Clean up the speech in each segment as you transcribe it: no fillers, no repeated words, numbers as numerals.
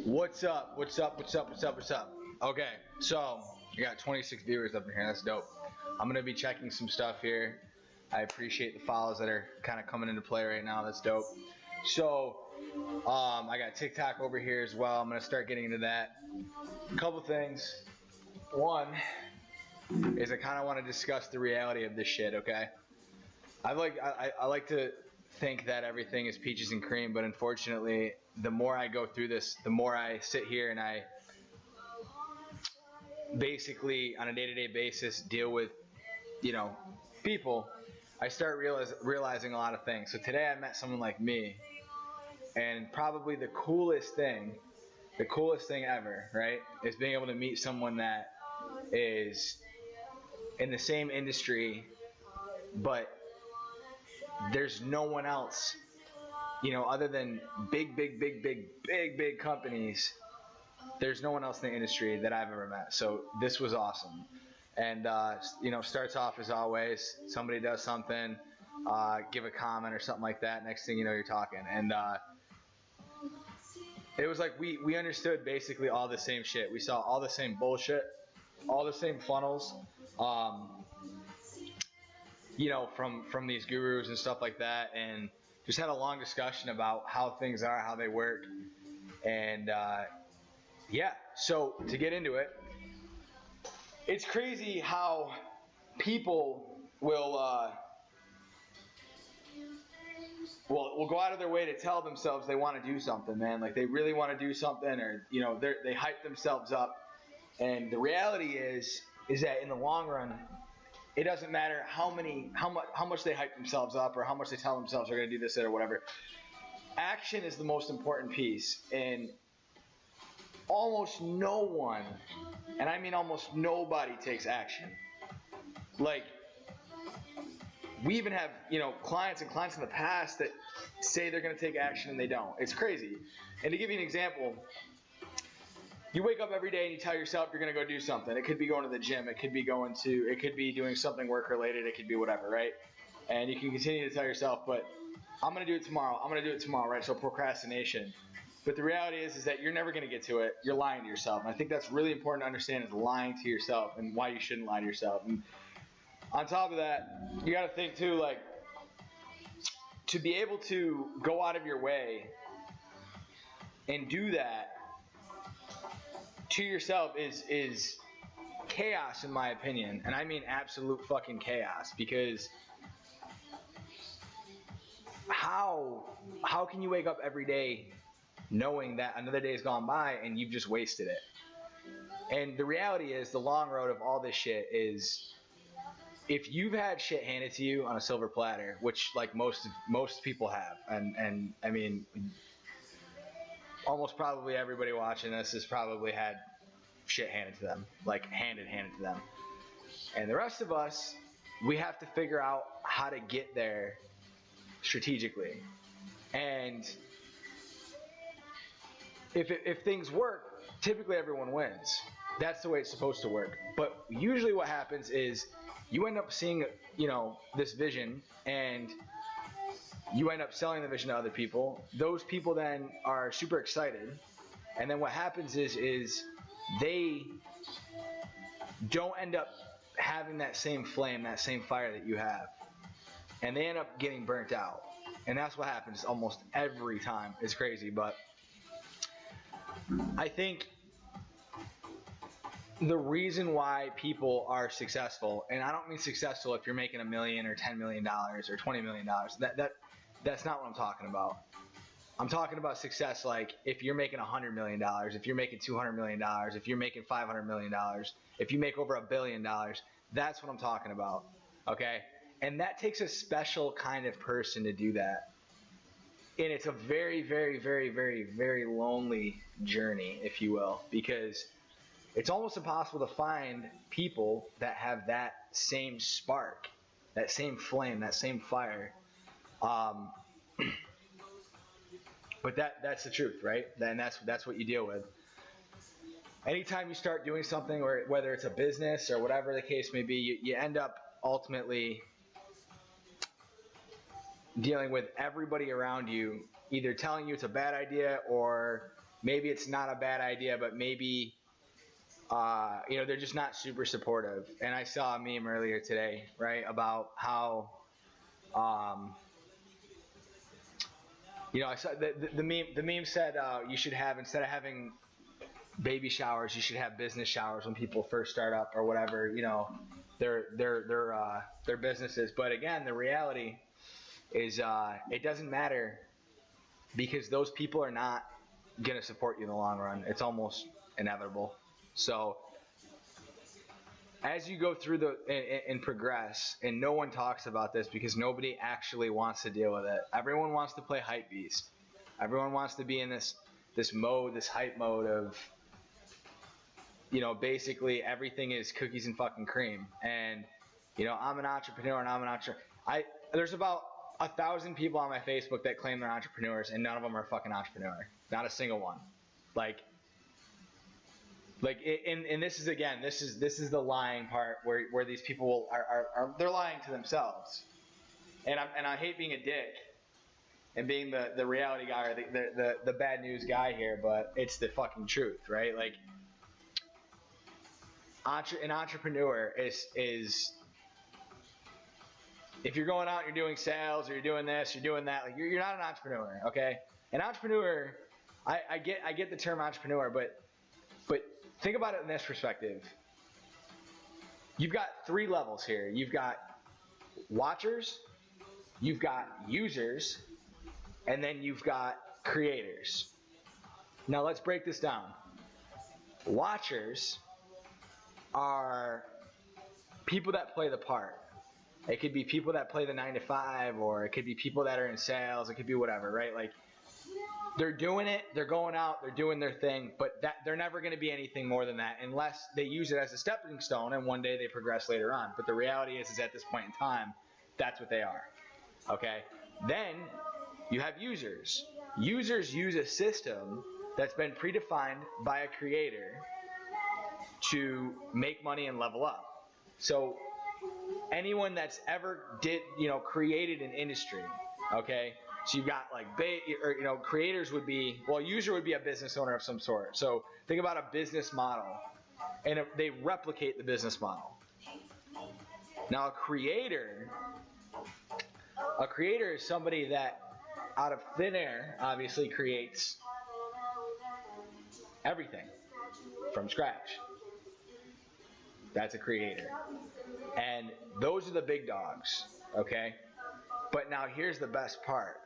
What's up? What's up? What's up? What's up? What's up? Okay, so we got 26 viewers up in here. That's dope. I'm gonna be checking some stuff here. I appreciate the follows that are kind of coming into play right now. That's dope. So I got TikTok over here as well. I'm gonna start getting into that. A couple things. One is I kind of want to discuss the reality of this shit. Okay. I like to think that everything is peaches and cream, but unfortunately, the more I go through this, the more I sit here and I basically, on a day-to-day basis, deal with, people. I start realizing a lot of things. So today I met someone like me, and probably the coolest thing ever, right, is being able to meet someone that is in the same industry, but there's no one else, other than big companies. There's no one else in the industry that I've ever met. So this was awesome. And, starts off as always, somebody does something, give a comment or something like that. Next thing you know, you're talking. And it was like we understood basically all the same shit. We saw all the same bullshit, all the same funnels, from these gurus and stuff like that. And just had a long discussion about how things are, how they work. And, so to get into it, it's crazy how people will go out of their way to tell themselves they want to do something, man. Like they really want to do something, or they hype themselves up. And the reality is that in the long run, it doesn't matter how much they hype themselves up or how much they tell themselves they're going to do this or whatever. Action is the most important piece, and almost no one, and I mean almost nobody, takes action. Like, we even have, clients in the past that say they're going to take action and they don't. It's crazy. And to give you an example, you wake up every day and you tell yourself you're going to go do something. It could be going to the gym. It could be doing something work related. It could be whatever, right? And you can continue to tell yourself, but I'm going to do it tomorrow. I'm going to do it tomorrow, right? So procrastination. But the reality is that you're never going to get to it. You're lying to yourself. And I think that's really important to understand, is lying to yourself and why you shouldn't lie to yourself. And on top of that, you got to think too, like, to be able to go out of your way and do that to yourself is chaos, in my opinion. And I mean absolute fucking chaos, because how can you wake up every day knowing that another day has gone by and you've just wasted it? And the reality is, the long road of all this shit is, if you've had shit handed to you on a silver platter, which like most people have, and I mean, almost probably everybody watching this has probably had shit handed to them, like handed to them. And the rest of us, we have to figure out how to get there strategically. And if things work, typically everyone wins. That's the way it's supposed to work. But usually what happens is you end up seeing, this vision, and you end up selling the vision to other people. Those people then are super excited. And then what happens is they don't end up having that same flame, that same fire that you have. And they end up getting burnt out. And that's what happens almost every time. It's crazy, but I think the reason why people are successful, and I don't mean successful if you're making $1 million or $10 million or $20 million. That's not what I'm talking about. I'm talking about success like if you're making $100 million, if you're making $200 million, if you're making $500 million, if you make over $1 billion, that's what I'm talking about, okay? And that takes a special kind of person to do that. And it's a very, very, very, very, very lonely journey, if you will, because it's almost impossible to find people that have that same spark, that same flame, that same fire. But that's the truth, right? And that's what you deal with. Anytime you start doing something, or whether it's a business or whatever the case may be, you end up ultimately dealing with everybody around you either telling you it's a bad idea, or maybe it's not a bad idea, but maybe they're just not super supportive. And I saw a meme earlier today, right, about how I saw the meme said you should have, instead of having baby showers, you should have business showers when people first start up or whatever, their businesses. But again, the reality is it doesn't matter, because those people are not going to support you in the long run. It's almost inevitable. So as you go through and progress, and no one talks about this because nobody actually wants to deal with it. Everyone wants to play hype beast. Everyone wants to be in this mode, this hype mode of you know, basically everything is cookies and fucking cream. And, you know, I'm an entrepreneur and I'm an entrepreneur. There's about 1,000 people on my Facebook that claim they're entrepreneurs, and none of them are a fucking entrepreneur. Not a single one. Like, and this is, again, this is the lying part where these people are they're lying to themselves. And I hate being a dick and being the reality guy or the bad news guy here, but it's the fucking truth, right? Like, an entrepreneur is if you're going out and you're doing sales or you're doing this, you're doing that, like you're not an entrepreneur, okay? An entrepreneur, I get the term entrepreneur, but think about it in this perspective. You've got 3 levels here. You've got watchers, you've got users, and then you've got creators. Now let's break this down. Watchers are people that play the part. It could be people that play the 9 to 5, or it could be people that are in sales. It could be whatever, right? Like, they're doing it, they're going out, they're doing their thing, but that they're never going to be anything more than that unless they use it as a stepping stone and one day they progress later on. But the reality is at this point in time, that's what they are. Okay? Then you have users. Users use a system that's been predefined by a creator to make money and level up. So anyone that's ever created an industry, okay? So you've got like, creators would be, well, user would be a business owner of some sort. So think about a business model, and they replicate the business model. Now a creator is somebody that out of thin air obviously creates everything from scratch. That's a creator. And those are the big dogs, okay? But now here's the best part.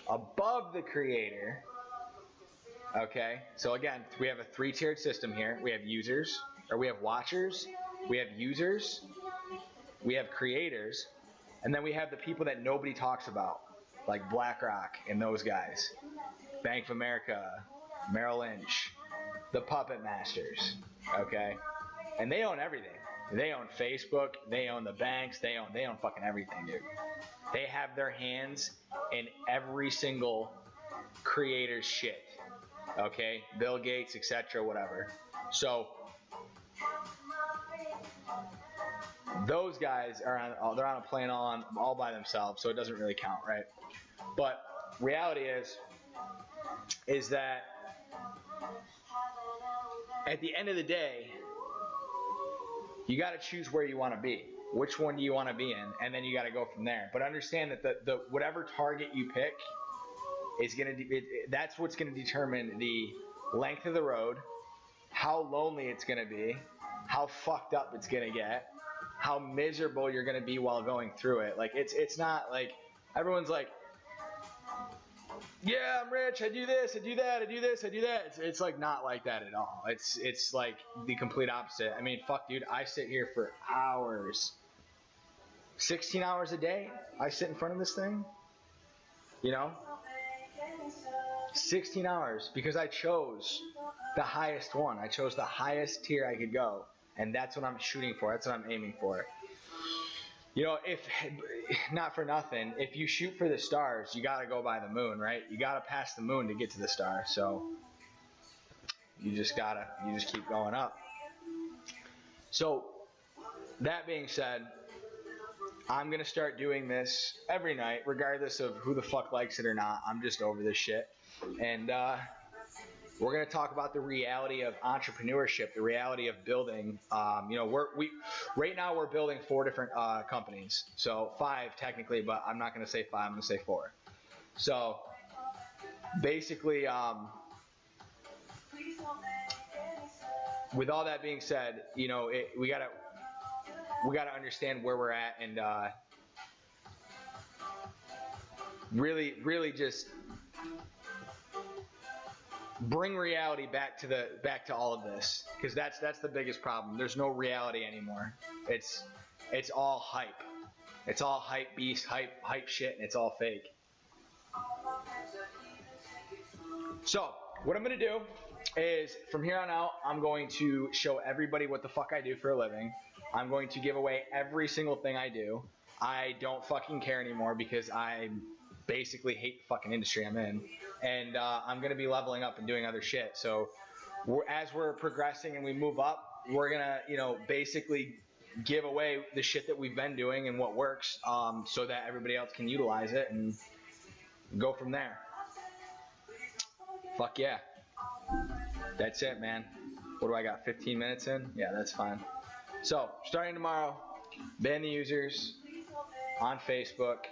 Above the creator, okay? So again, we have a 3-tiered system here. We have users, or we have watchers, we have users, we have creators, and then we have the people that nobody talks about, like BlackRock and those guys, Bank of America, Merrill Lynch, the puppet masters, okay? And they own everything. They own Facebook, they own the banks, they own fucking everything, dude. They have their hands in every single creator's shit, okay? Bill Gates, etc., whatever. So those guys they're on a plane all by themselves, so it doesn't really count, right? But reality is that at the end of the day, you got to choose where you want to be. Which one do you want to be in? And then you got to go from there. But understand that the whatever target you pick is going to that's what's going to determine the length of the road, how lonely it's going to be, how fucked up it's going to get, how miserable you're going to be while going through it. Like it's not like everyone's like, yeah, I'm rich, I do this, I do that, I do this, I do that. It's like not like that at all. It's like the complete opposite. I mean, fuck, dude, I sit here for hours. 16 hours a day, I sit in front of this thing. You know? 16 hours, because I chose the highest one. I chose the highest tier I could go. And that's what I'm shooting for. That's what I'm aiming for. You know, if not for nothing, if you shoot for the stars, you got to go by the moon, right? You got to pass the moon to get to the star. So you just keep going up. So that being said, I'm going to start doing this every night, regardless of who the fuck likes it or not. I'm just over this shit. And we're going to talk about the reality of entrepreneurship, the reality of building. You know, right now we're building 4 different companies. So 5 technically, but I'm not going to say 5. I'm going to say 4. So basically, with all that being said, you know, we got to understand where we're at and really just bring reality back to all of this, because that's the biggest problem. There's no reality anymore. It's all hype. It's all hype beast, hype shit, and it's all fake. So what I'm going to do is from here on out, I'm going to show everybody what the fuck I do for a living. I'm going to give away every single thing I do. I don't fucking care anymore because I basically hate the fucking industry I'm in. And I'm going to be leveling up and doing other shit. So as we're progressing and we move up, we're going to, you know, basically give away the shit that we've been doing and what works, so that everybody else can utilize it and go from there. Fuck yeah. That's it, man. What do I got, 15 minutes in? Yeah, that's fine. So, starting tomorrow, ban the users on Facebook.